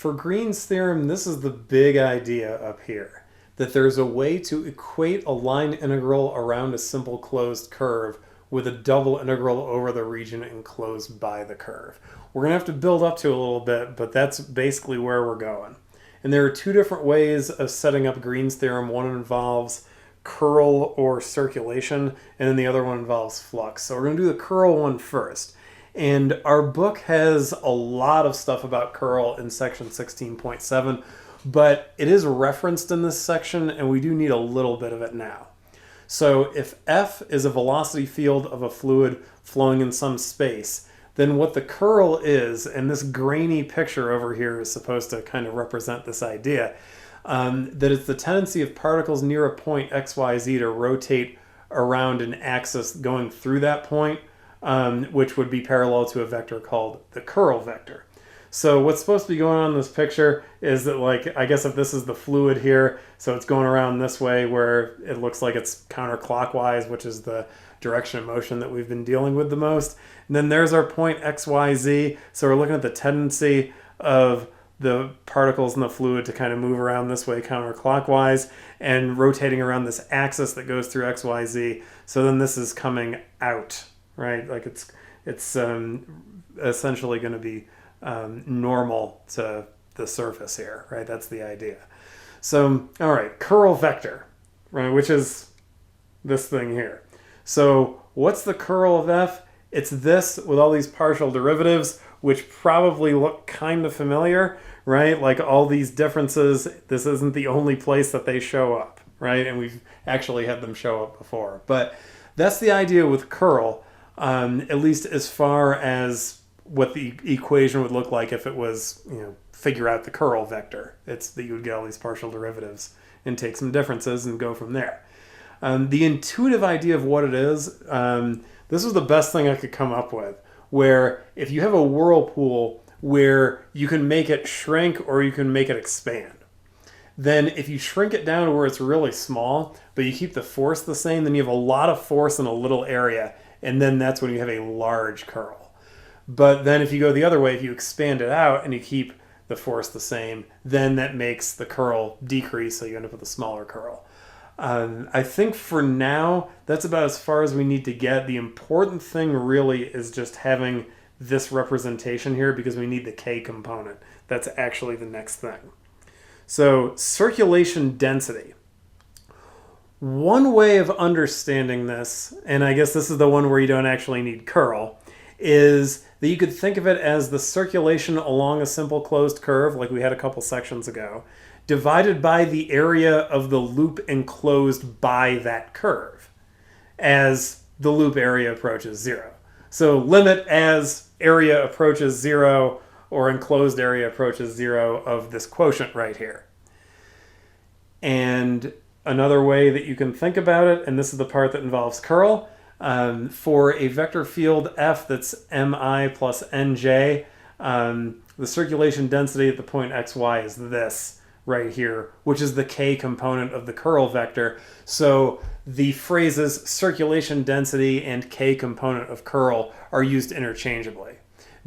for Green's theorem, this is the big idea up here, that there's a way to equate a line integral around a simple closed curve with a double integral over the region enclosed by the curve. We're going to have to build up to a little bit, but that's basically where we're going. And there are two different ways of setting up Green's theorem. One involves curl or circulation, and then the other one involves flux. So we're going to do the curl one first. And our book has a lot of stuff about curl in section 16.7, but it is referenced in this section, and we do need a little bit of it now. So if F is a velocity field of a fluid flowing in some space, then what the curl is, and this grainy picture over here is supposed to kind of represent this idea, that it's the tendency of particles near a point XYZ to rotate around an axis going through that point, which would be parallel to a vector called the curl vector. So what's supposed to be going on in this picture is that, like, I guess if this is the fluid here, so it's going around this way where it looks like it's counterclockwise, which is the direction of motion that we've been dealing with the most. And then there's our point XYZ. So we're looking at the tendency of the particles in the fluid to kind of move around this way counterclockwise and rotating around this axis that goes through XYZ. So then this is coming out, right? Like it's essentially going to be normal to the surface here, right? That's the idea. So, all right, curl vector, right, which is this thing here. So what's the curl of F? It's this with all these partial derivatives, which probably look kind of familiar, right? Like all these differences, this isn't the only place that they show up, right? And we've actually had them show up before. But that's the idea with curl, at least as far as what the equation would look like if it was, figure out the curl vector. It's that you would get all these partial derivatives and take some differences and go from there. The intuitive idea of what it is, this was the best thing I could come up with, where if you have a whirlpool where you can make it shrink or you can make it expand, then if you shrink it down to where it's really small, but you keep the force the same, then you have a lot of force in a little area, and then that's when you have a large curl. But then if you go the other way, if you expand it out and you keep the force the same, then that makes the curl decrease, so you end up with a smaller curl. I think for now, that's about as far as we need to get. The important thing really is just having this representation here because we need the K component. That's actually the next thing. So circulation density. One way of understanding this, and I guess this is the one where you don't actually need curl, is that you could think of it as the circulation along a simple closed curve, like we had a couple sections ago, divided by the area of the loop enclosed by that curve as the loop area approaches zero. So limit as area approaches zero or enclosed area approaches zero of this quotient right here. And another way that you can think about it, and this is the part that involves curl, for a vector field F that's mi plus nj, the circulation density at the point xy is this right here, which is the K component of the curl vector. So the phrases circulation density and K component of curl are used interchangeably,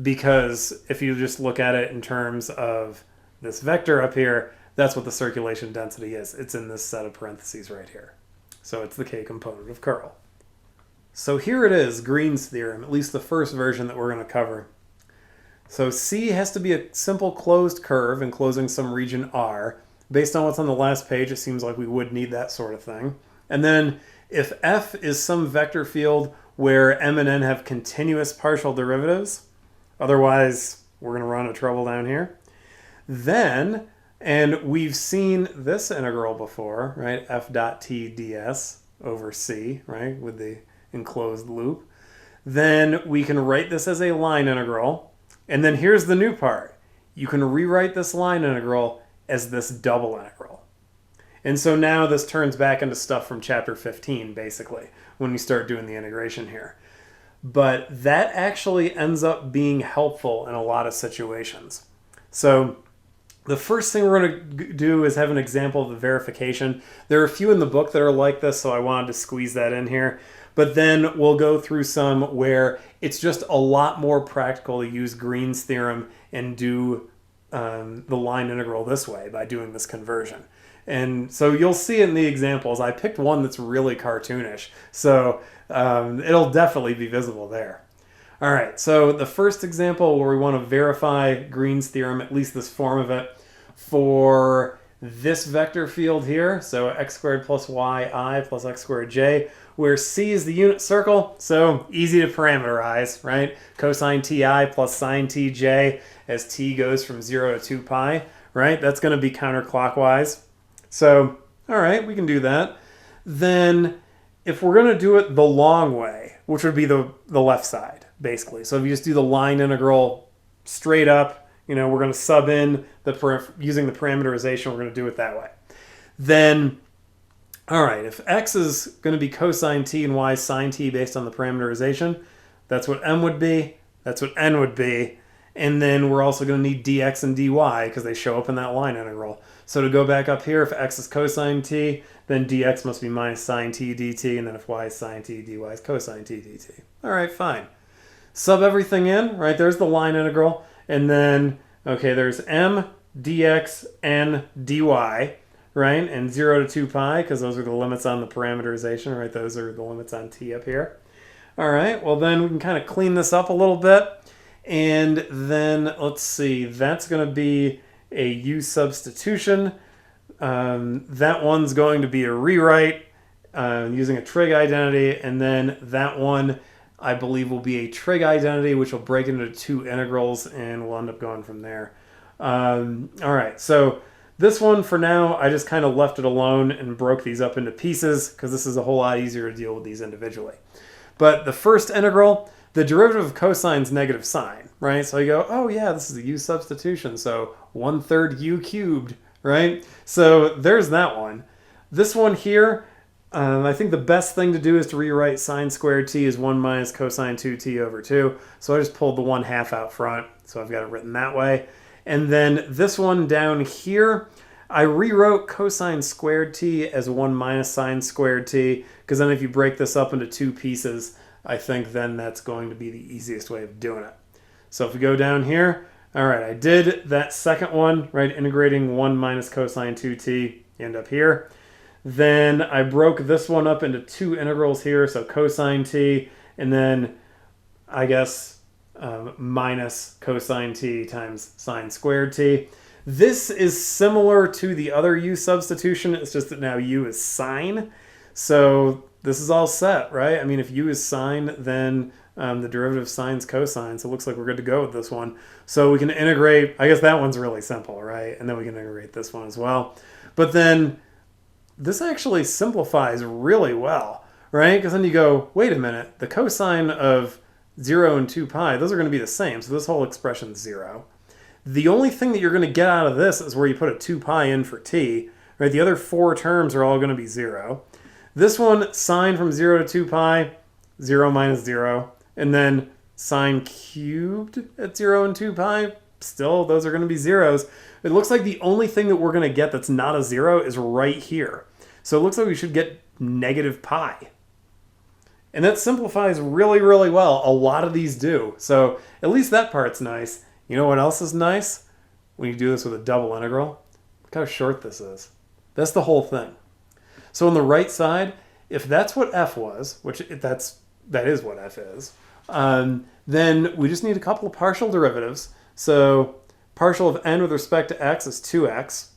because if you just look at it in terms of this vector up here, that's what the circulation density is. It's in this set of parentheses right here. So it's the K component of curl. So here it is, Green's theorem, at least the first version that we're going to cover. So C has to be a simple closed curve enclosing some region R. Based on what's on the last page, it seems like we would need that sort of thing. And then if F is some vector field where M and N have continuous partial derivatives, otherwise we're going to run into trouble down here, then, and we've seen this integral before, right, F dot T ds over C, right, with the enclosed loop, then we can write this as a line integral. And then here's the new part. You can rewrite this line integral as this double integral. And so now this turns back into stuff from chapter 15, basically, when we start doing the integration here. But that actually ends up being helpful in a lot of situations. So the first thing we're going to do is have an example of the verification. There are a few in the book that are like this, so I wanted to squeeze that in here. But then we'll go through some where it's just a lot more practical to use Green's theorem and do the line integral this way by doing this conversion. And so you'll see in the examples, I picked one that's really cartoonish. So it'll definitely be visible there. All right, so the first example where we want to verify Green's theorem, at least this form of it, for this vector field here, so x squared plus yi plus x squared j, where c is the unit circle, so easy to parameterize, right? Cosine ti plus sine tj as t goes from 0 to 2 pi, right? That's going to be counterclockwise. So, all right, we can do that. Then if we're going to do it the long way, which would be the left side, basically. So if you just do the line integral straight up, we're going to sub in using the parameterization, we're going to do it that way. Then, all right, if x is going to be cosine t and y sine t based on the parameterization, that's what m would be, that's what n would be, and then we're also going to need dx and dy because they show up in that line integral. So to go back up here, if x is cosine t, then dx must be minus sine t dt, and then if y is sine t, dy is cosine t dt. All right, fine. Sub everything in, right? There's the line integral. And then, okay, there's m dx n dy, right? And 0 to 2 pi, because those are the limits on the parameterization, right? Those are the limits on t up here. All right, well then we can kind of clean this up a little bit. And then, let's see, that's going to be a u substitution. That one's going to be a rewrite using a trig identity. And then that one, I believe, will be a trig identity, which will break into two integrals, and we'll end up going from there. All right, so this one, for now, I just kind of left it alone and broke these up into pieces because this is a whole lot easier to deal with these individually. But the first integral, the derivative of cosine is negative sine, right? So you go, oh yeah, this is a u substitution, so 1/3 u cubed, right? So there's that one. This one here, I think the best thing to do is to rewrite sine squared t as 1 minus cosine 2t over 2. So I just pulled the 1/2 out front, so I've got it written that way. And then this one down here, I rewrote cosine squared t as 1 minus sine squared t, because then if you break this up into two pieces, I think then that's going to be the easiest way of doing it. So if we go down here, all right, I did that second one, right, integrating 1 minus cosine 2t, you end up here. Then I broke this one up into two integrals here, so cosine t, and then I guess minus cosine t times sine squared t. This is similar to the other u substitution, it's just that now u is sine. So this is all set, right? I mean, if u is sine, then the derivative of sine is cosine, so it looks like we're good to go with this one. So we can integrate, I guess that one's really simple, right? And then we can integrate this one as well. But then this actually simplifies really well, right? Because then you go, wait a minute, the cosine of 0 and 2 pi, those are going to be the same, so this whole expression's 0. The only thing that you're going to get out of this is where you put a 2 pi in for t, right? The other four terms are all going to be 0. This one, sine from 0 to 2 pi, 0 minus 0. And then sine cubed at 0 and 2 pi, still, those are going to be zeros. It looks like the only thing that we're going to get that's not a 0 is right here. So it looks like we should get negative pi. And that simplifies really, really well. A lot of these do. So at least that part's nice. You know what else is nice? When you do this with a double integral, look how short this is. That's the whole thing. So on the right side, if that's what f was, which that is what f is, then we just need a couple of partial derivatives. So partial of n with respect to x is 2x.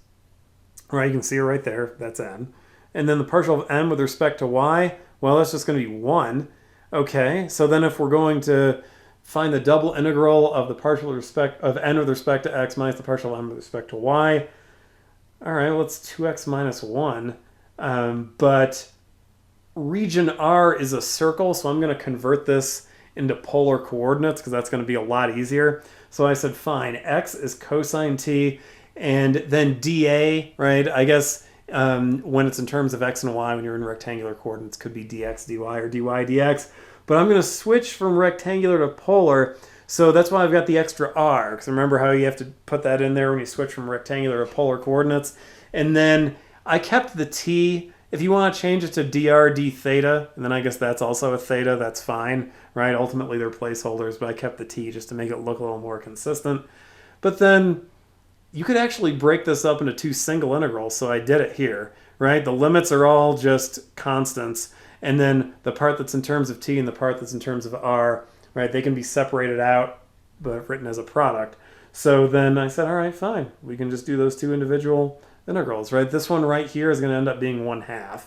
Right, you can see it right there. That's n. And then the partial of n with respect to y, well, that's just going to be 1. Okay, so then if we're going to find the double integral of the partial of n with respect to x minus the partial of n with respect to y, all right, well, it's 2x minus 1. But region R is a circle, so I'm going to convert this into polar coordinates because that's going to be a lot easier. So I said, fine, x is cosine t, and then dA, right? I guess when it's in terms of x and y, when you're in rectangular coordinates, could be dx dy or dy dx. But I'm going to switch from rectangular to polar, so that's why I've got the extra r, because remember how you have to put that in there when you switch from rectangular to polar coordinates. And then I kept the t. If you want to change it to dr d theta, and then I guess that's also a theta, that's fine, right? Ultimately, they're placeholders, but I kept the t just to make it look a little more consistent. But then, you could actually break this up into two single integrals, so I did it here, right? The limits are all just constants, and then the part that's in terms of t and the part that's in terms of r, right, they can be separated out, but written as a product. So then I said, all right, fine. We can just do those two individual integrals, right? This one right here is going to end up being 1/2,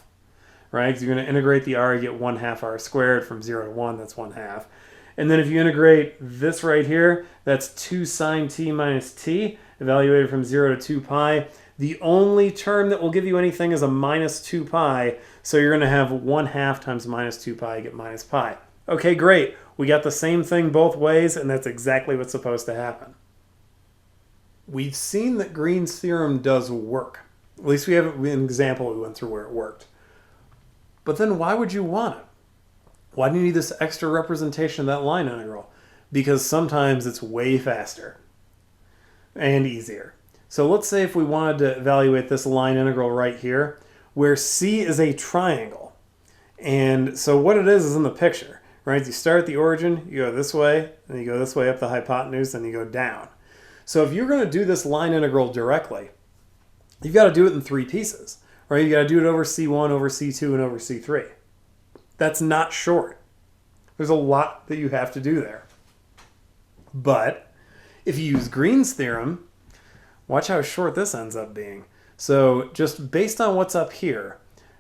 right? Because you're going to integrate the r, you get 1/2 r squared from 0 to 1, that's 1/2. And then if you integrate this right here, that's 2 sine t minus t, evaluated from 0 to 2 pi. The only term that will give you anything is a minus 2 pi, so you're going to have 1/2 times minus 2 pi, you get minus pi. Okay, great. We got the same thing both ways, and that's exactly what's supposed to happen. We've seen that Green's theorem does work. At least we have an example we went through where it worked. But then why would you want it? Why do you need this extra representation of that line integral? Because sometimes it's way faster and easier. So let's say if we wanted to evaluate this line integral right here, where C is a triangle. And so what it is in the picture, right? You start at the origin, you go this way, and you go this way up the hypotenuse, and you go down. So if you're going to do this line integral directly, you've got to do it in 3 pieces, right? You've got to do it over C1, over C2, and over C3. That's not short. There's a lot that you have to do there. But if you use Green's theorem, watch how short this ends up being. So just based on what's up here,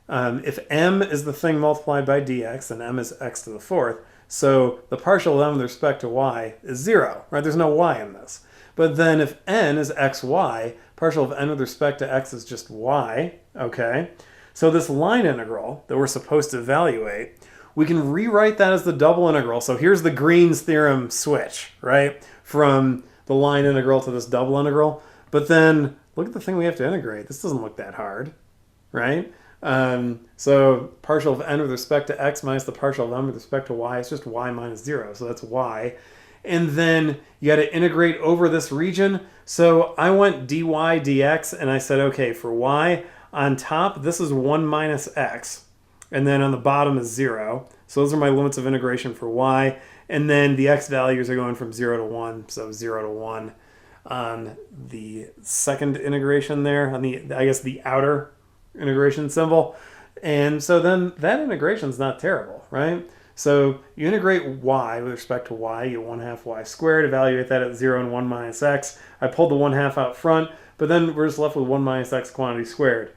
if m is the thing multiplied by dx, and m is x to the 4th, so the partial of m with respect to y is 0, right? There's no y in this. But then if n is xy, partial of n with respect to x is just y, okay? So this line integral that we're supposed to evaluate, we can rewrite that as the double integral. So here's the Green's theorem switch, right? From the line integral to this double integral. But then look at the thing we have to integrate. This doesn't look that hard, right? So partial of n with respect to x minus the partial of n with respect to y, it's just y minus 0. So that's y. And then you got to integrate over this region. So I went dy dx, and I said, okay, for y, on top, this is 1 minus x. And then on the bottom is 0. So those are my limits of integration for y. And then the x values are going from 0 to 1. So 0 to 1 on the second integration there, on the, I guess, the outer integration symbol. And so then that integration is not terrible, right? So you integrate y with respect to y, you get 1/2 y squared, evaluate that at 0 and 1 minus x. I pulled the 1/2 out front, but then we're just left with 1 minus x quantity squared.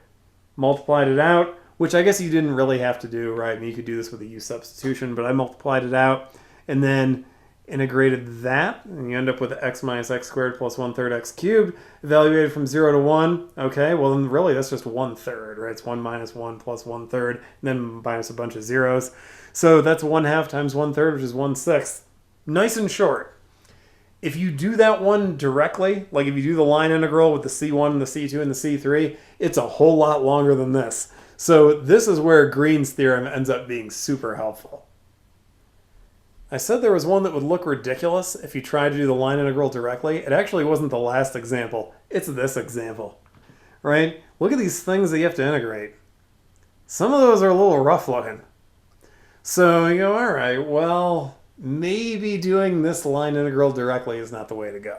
Multiplied it out, which I guess you didn't really have to do, right? I mean, you could do this with a u substitution, but I multiplied it out and then integrated that, and you end up with x minus x squared plus 1/3 x cubed, evaluated from 0 to 1. Okay, well then really that's just 1/3, right? It's 1 minus 1 plus 1/3, and then minus a bunch of zeros. So that's 1/2 times 1/3, which is 1/6. Nice and short. If you do that one directly, like if you do the line integral with the C1 and the C2 and the C3, it's a whole lot longer than this. So this is where Green's theorem ends up being super helpful. I said there was one that would look ridiculous if you tried to do the line integral directly. It actually wasn't the last example. It's this example, right? Look at these things that you have to integrate. Some of those are a little rough looking. So you go, all right, well, maybe doing this line integral directly is not the way to go.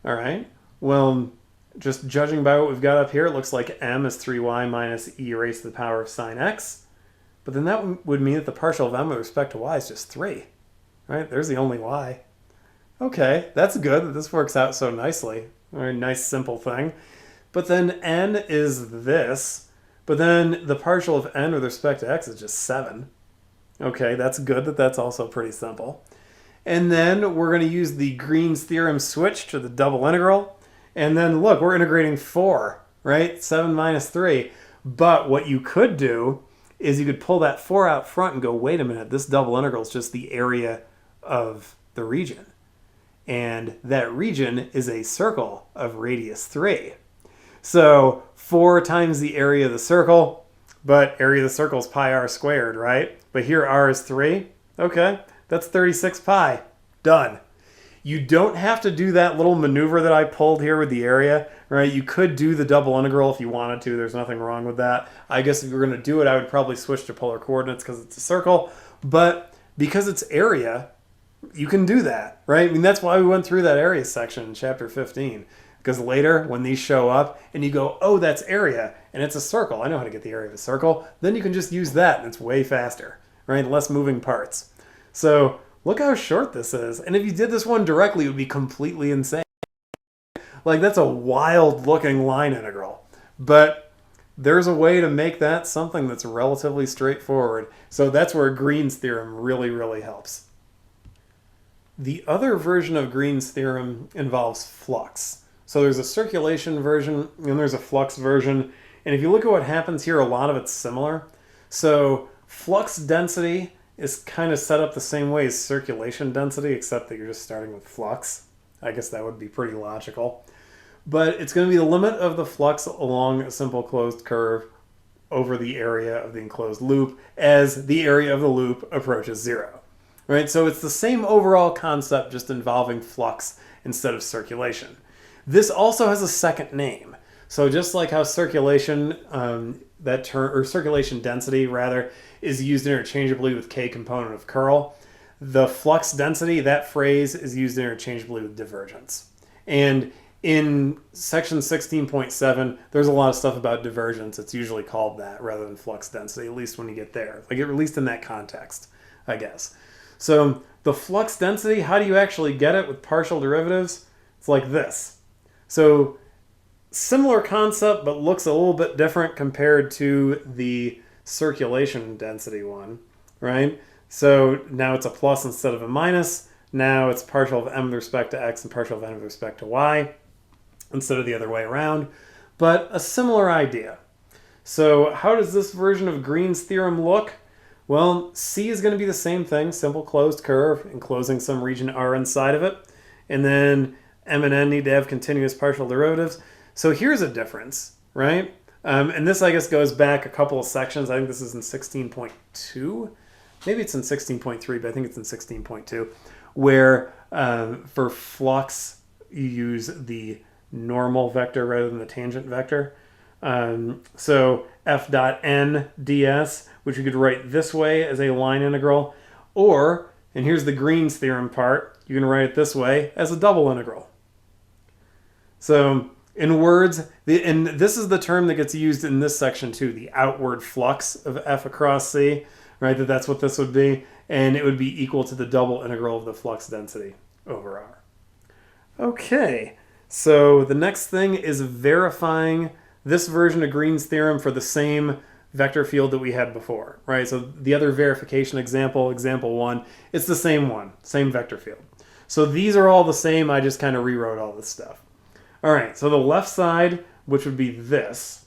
All right, well, just judging by what we've got up here, it looks like m is 3y minus e raised to the power of sine x. But then that would mean that the partial of m with respect to y is just 3, right? There's the only y. Okay, that's good that this works out so nicely. Very nice, simple thing. But then n is this, but then the partial of n with respect to x is just 7. Okay, that's good that that's also pretty simple. And then we're going to use the Green's theorem switch to the double integral. And then look, we're integrating 4, right? 7 minus 3. But what you could do is you could pull that 4 out front and go, wait a minute, this double integral is just the area of the region. And that region is a circle of radius 3. So 4 times the area of the circle, but area of the circle is pi r squared, right? But here r is 3. Okay, that's 36 pi. Done. You don't have to do that little maneuver that I pulled here with the area, right? You could do the double integral if you wanted to. There's nothing wrong with that. I guess if you were going to do it, I would probably switch to polar coordinates because it's a circle. But because it's area, you can do that, right? I mean, that's why we went through that area section in chapter 15. Because later, when these show up and you go, oh, that's area, and it's a circle. I know how to get the area of a circle. Then you can just use that, and it's way faster, right? Less moving parts. So look how short this is. And if you did this one directly, it would be completely insane. Like, that's a wild-looking line integral. But there's a way to make that something that's relatively straightforward. So that's where Green's theorem really, really helps. The other version of Green's theorem involves flux. So there's a circulation version and there's a flux version. And if you look at what happens here, a lot of it's similar. So flux density is kind of set up the same way as circulation density, except that you're just starting with flux. I guess that would be pretty logical. But it's going to be the limit of the flux along a simple closed curve over the area of the enclosed loop as the area of the loop approaches zero. Right? So it's the same overall concept, just involving flux instead of circulation. This also has a second name. So just like how circulation, that term, or circulation density rather, is used interchangeably with K component of curl, the flux density, that phrase, is used interchangeably with divergence. And in section 16.7, there's a lot of stuff about divergence. It's usually called that rather than flux density, at least when you get there. Like, at least in that context, I guess. So the flux density, how do you actually get it with partial derivatives? It's like this. So similar concept, but looks a little bit different compared to the circulation density one, right? So now it's a plus instead of a minus. Now it's partial of m with respect to x and partial of n with respect to y instead of the other way around, but a similar idea. So how does this version of Green's theorem look? Well, C is going to be the same thing, simple closed curve, enclosing some region R inside of it. And then M and N need to have continuous partial derivatives. So here's a difference, right? And this, I guess, goes back a couple of sections. I think this is in 16.2. Maybe it's in 16.3, but I think it's in 16.2, where for flux, you use the normal vector rather than the tangent vector. So f dot n ds, which you could write this way as a line integral, or, and here's the Green's theorem part, you can write it this way as a double integral. So in words, and this is the term that gets used in this section too, the outward flux of f across c, right? That's what this would be, and it would be equal to the double integral of the flux density over r. Okay, so the next thing is verifying this version of Green's theorem for the same vector field that we had before, right? So the other verification example, example 1, it's the same one, same vector field. So these are all the same, I just kind of rewrote all this stuff. All right, so the left side, which would be this,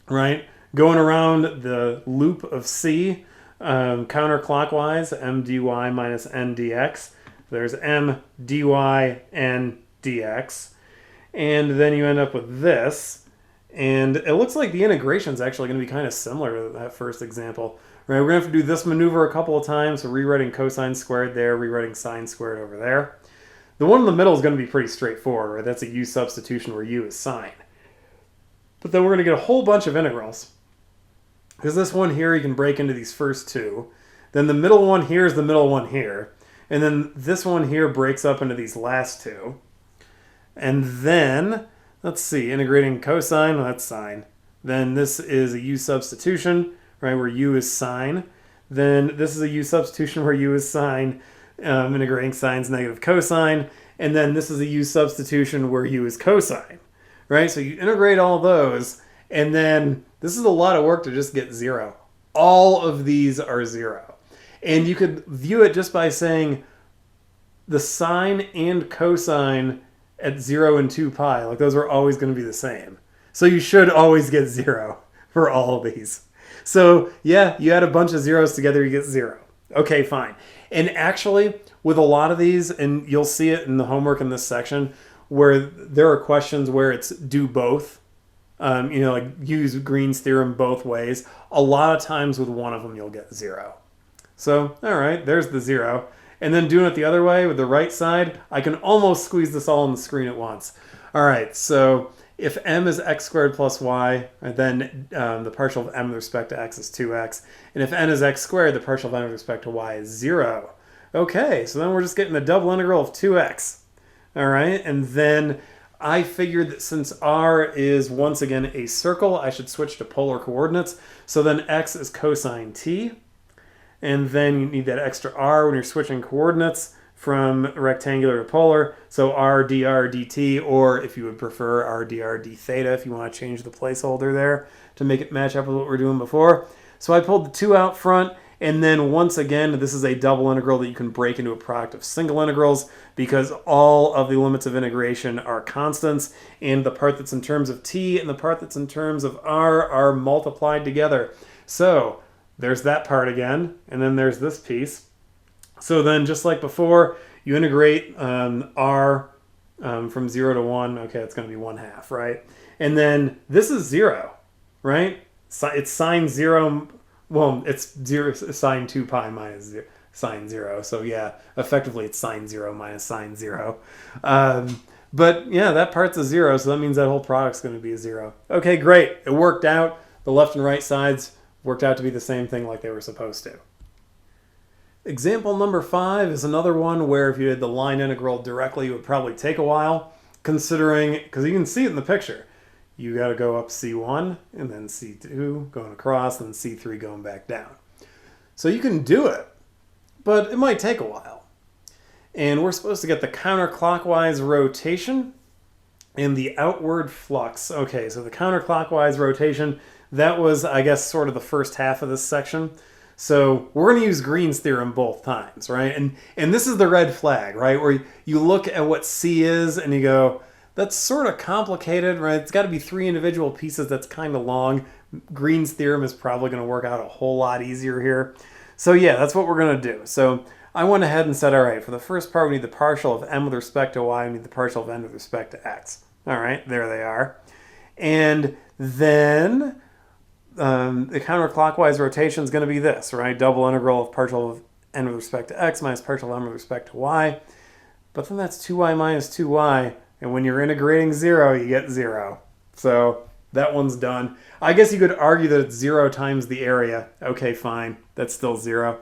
right? Going around the loop of C, counterclockwise, m dy minus n dx. There's m dy n dx. And then you end up with this. And it looks like the integration is actually going to be kind of similar to that first example. Right? We're going to have to do this maneuver a couple of times. So rewriting cosine squared there, rewriting sine squared over there. The one in the middle is going to be pretty straightforward, right? That's a u substitution where u is sine. But then we're going to get a whole bunch of integrals. Because this one here, you can break into these first two. Then the middle one here is the middle one here. And then this one here breaks up into these last two. And then, let's see, integrating cosine, well, that's sine. Then this is a u substitution, right, where u is sine. Then this is a u substitution where u is sine. Integrating sine's negative cosine, and then this is a u substitution where u is cosine, right? So you integrate all those, and then this is a lot of work to just get 0. All of these are 0. And you could view it just by saying the sine and cosine at 0 and 2 pi, like those are always going to be the same. So you should always get 0 for all of these. So yeah, you add a bunch of zeros together, you get 0. Okay, fine. And actually, with a lot of these, and you'll see it in the homework in this section, where there are questions where it's do both, like use Green's theorem both ways. A lot of times with one of them, you'll get 0. So, all right, there's the 0. And then doing it the other way with the right side, I can almost squeeze this all on the screen at once. All right, so if m is x squared plus y, then the partial of m with respect to x is 2x. And if n is x squared, the partial of n with respect to y is 0. Okay, so then we're just getting the double integral of 2x. All right, and then I figured that since r is once again a circle, I should switch to polar coordinates. So then x is cosine t. And then you need that extra r when you're switching coordinates from rectangular to polar. So r dr dt, or if you would prefer r dr d theta, if you want to change the placeholder there to make it match up with what we were doing before. So I pulled the 2 out front, and then once again, this is a double integral that you can break into a product of single integrals because all of the limits of integration are constants, and the part that's in terms of t and the part that's in terms of r are multiplied together. So there's that part again, and then there's this piece. So then, just like before, you integrate r from 0 to 1. Okay, it's going to be 1/2, right? And then this is 0, right? It's sine 0. Well, it's 0 sine 2 pi minus 0, sine 0. So yeah, effectively it's sine 0 minus sine 0. But yeah, that part's a 0, so that means that whole product's going to be a 0. Okay, great. It worked out. The left and right sides worked out to be the same thing like they were supposed to. Example number 5 is another one where if you had the line integral directly, it would probably take a while, considering, because you can see it in the picture. You got to go up C1, and then C2 going across, and then C3 going back down. So you can do it, but it might take a while. And we're supposed to get the counterclockwise rotation and the outward flux. Okay, so the counterclockwise rotation, that was, I guess, sort of the first half of this section. So we're going to use Green's theorem both times, right? And this is the red flag, right? Where you look at what C is and you go, that's sort of complicated, right? It's got to be 3 individual pieces. That's kind of long. Green's theorem is probably going to work out a whole lot easier here. So yeah, that's what we're going to do. So I went ahead and said, all right, for the first part, we need the partial of m with respect to y. We need the partial of n with respect to x. All right, there they are. And then the counterclockwise rotation is going to be this, right? Double integral of partial of n with respect to x minus partial of m with respect to y. But then that's 2y minus 2y. And when you're integrating 0, you get 0. So that one's done. I guess you could argue that it's 0 times the area. Okay, fine. That's still 0.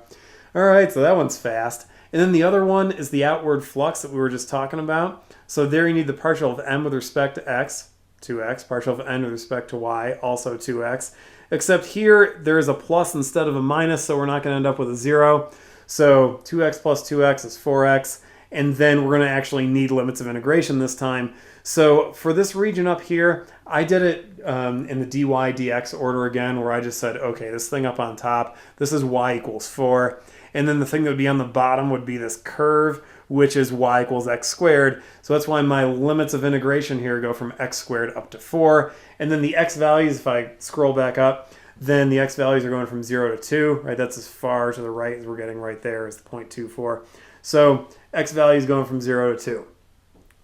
All right, so that one's fast. And then the other one is the outward flux that we were just talking about. So there you need the partial of m with respect to x, 2x, partial of n with respect to y, also 2x. Except here, there is a plus instead of a minus, so we're not going to end up with a 0. So 2x plus 2x is 4x. And then we're going to actually need limits of integration this time. So for this region up here, I did it in the dy dx order again, where I just said, okay, this thing up on top, this is y equals 4. And then the thing that would be on the bottom would be this curve, which is y equals x squared. So that's why my limits of integration here go from x squared up to 4. And then the x values, if I scroll back up, then the x values are going from 0 to 2, right? That's as far to the right as we're getting right there is the 0.24. So x value is going from 0 to 2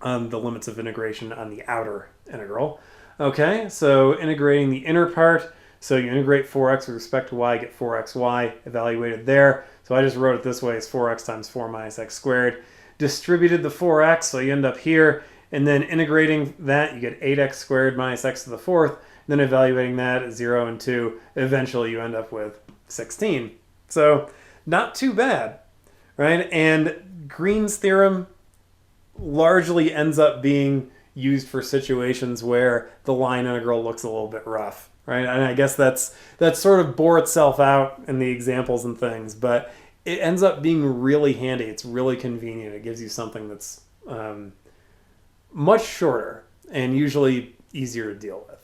on the limits of integration on the outer integral. Okay, so integrating the inner part. So you integrate 4x with respect to y, get 4xy evaluated there. So I just wrote it this way as 4x times 4 minus x squared. Distributed the 4x, so you end up here. And then integrating that, you get 8x squared minus x to the 4th. Then evaluating that at 0 and 2, eventually you end up with 16. So not too bad. Right? And Green's theorem largely ends up being used for situations where the line integral looks a little bit rough, right? And I guess that sort of bore itself out in the examples and things, but it ends up being really handy. It's really convenient. It gives you something that's much shorter and usually easier to deal with.